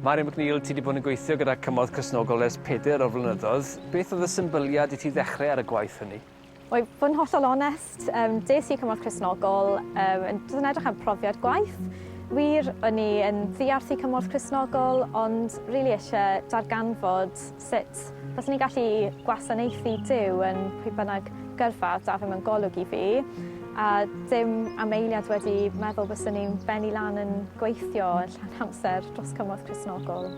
Mari McNeil, ti wedi bod yn gweithio gyda Cymorth Cristnogol ers 4 o flynyddoedd. Beth oedd y symboliad i ti ddechrau ar y gwaith hynny? Wel, fod yn hollol onest, des i Cymorth Cristnogol yn edrych am profiad gwaith. Wir, o'n i yn ddiarth i Cymorth Cristnogol, ond rili eisiau darganfod sut byswn i'n gallu gwasanaethu Duw yn pwy bynnag gyrfa da fe mewn golwg i fi. A dim am eiliad wedi meddwl byswn i'n benni lan yn gweithio yn llawn amser dros Cymorth Cristnogol.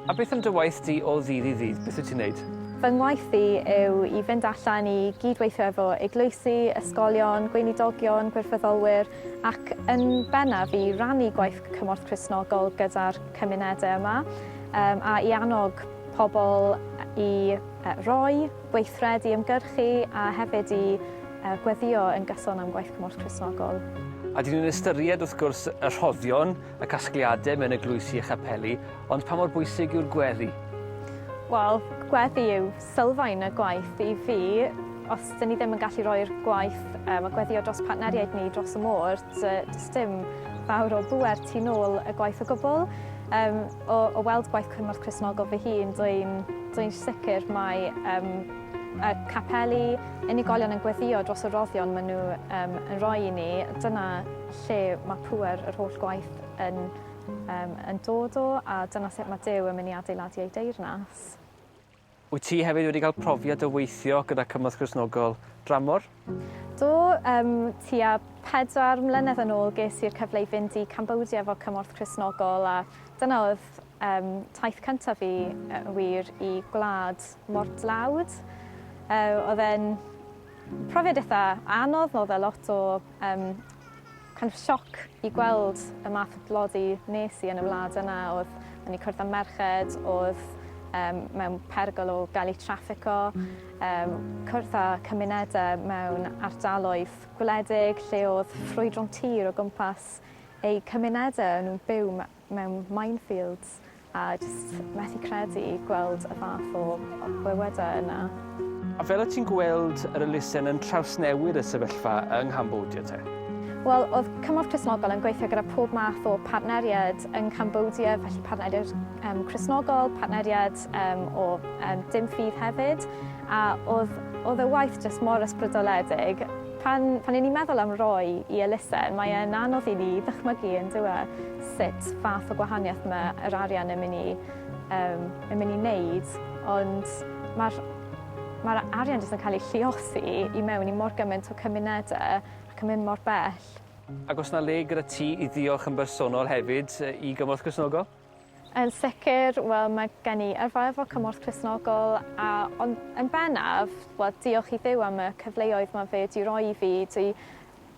A beth am dy waith di o ddydd i ddydd? Beth wyt ti'n neud? Fy ngwaith i yw i fynd allan i gydweithio efo eglwysi, ysgolion, gweinidogion, gwirfoddolwyr ac yn bennaf i rannu gwaith Cymorth Cristnogol gyda'r cymunedau yma a i annog pobl i roi, gweithredu, ymgyrchu a hefyd i gweddio yn gyson am gwaith Cymorth Cristnogol. A dyn nhw'n ystyried wrth gwrs y rhoddion, y casgliadau mewn eglwysi a chapeli, ond pa mor bwysig yw'r gweddi? Wel, gweddi yw sylfaen y gwaith i fi. Os dyn ni ddim yn gallu rhoi'r gwaith a gweddio dros partneriaid ni dros y môr, does dim fawr o bwer tu nôl y gwaith o gwbl. O weld gwaith Cymorth Cristnogol fy hun, dwi'n sicr mai y capeli, unigolion yn gweddio dros y roddion maen nhw yn rhoi i ni. Dyna lle mae pŵer yr holl gwaith yn dod o, a dyna sut mae Duw yn mynd i adeiladu ei deyrnas. Wyt ti hefyd wedi cael profiad o weithio gyda Cymorth Cristnogol Dramâu? Do, tua 4 mlynedd yn ôl ges i'r cyfle i fynd i Cambodia efo Cymorth Cristnogol, a dyna oedd taith cyntaf fi wir i gwlad mor dlawd. Oedd e'n profiad eitha anodd, oedd e lot o sioc i gweld y math o glodi nes i yn y wlad yna. Oedd yn ei cwrdd â merched, oedd mewn perygl o gael ei traffico, cwrdd â cymunedau mewn ardaloedd gwledig lle oedd ffrwydron tir o gwmpas eu cymunedau nhw'n byw mewn minefields a jyst methu credu gweld y fath o bywydau yna. A fel o ti'n gweld yr elusen yn trawsnewid y sefyllfa yng Cambodia te? Wel, oedd Cymorth Cristnogol yn gweithio gyda pob math o partneriad yng Cambodia, felly partneriad Cristnogol, partneriad o dim ffydd hefyd, a oedd y waith jyst mor ysbrydoledig. Pan i ni'n meddwl am roi i elusen, mae e'n anodd i ni ddychmygu yn dywe sut fath o gwahaniaeth mae yr arian yn mynd i wneud, ond mae'r arian jyst yn cael ei lluosi i mewn i mor gymaint o cymunedau ac yn mynd mor bell. Ac oes yna le gyda ti i ddiolch yn bersonol hefyd i Cymorth Cristnogol? Yn sicr, wel, mae gen i yrfa efo Cymorth Cristnogol, a yn bennaf, diolch i Dduw am y cyfleoedd mae fe wedi rhoi i fi.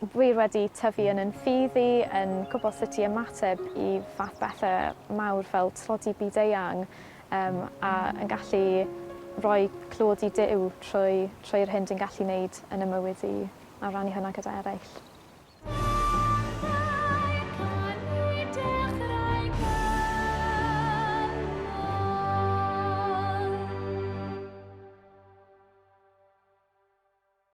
Dwi wedi tyfu yn ffyddi, yn gwybod sut i ymateb i fath bethau mawr fel tlodi byd eang, a yn gallu rhoi clod i Duw trwy'r hyn dwi'n gallu wneud yn y mywyd i a rannu hynna gyda eraill.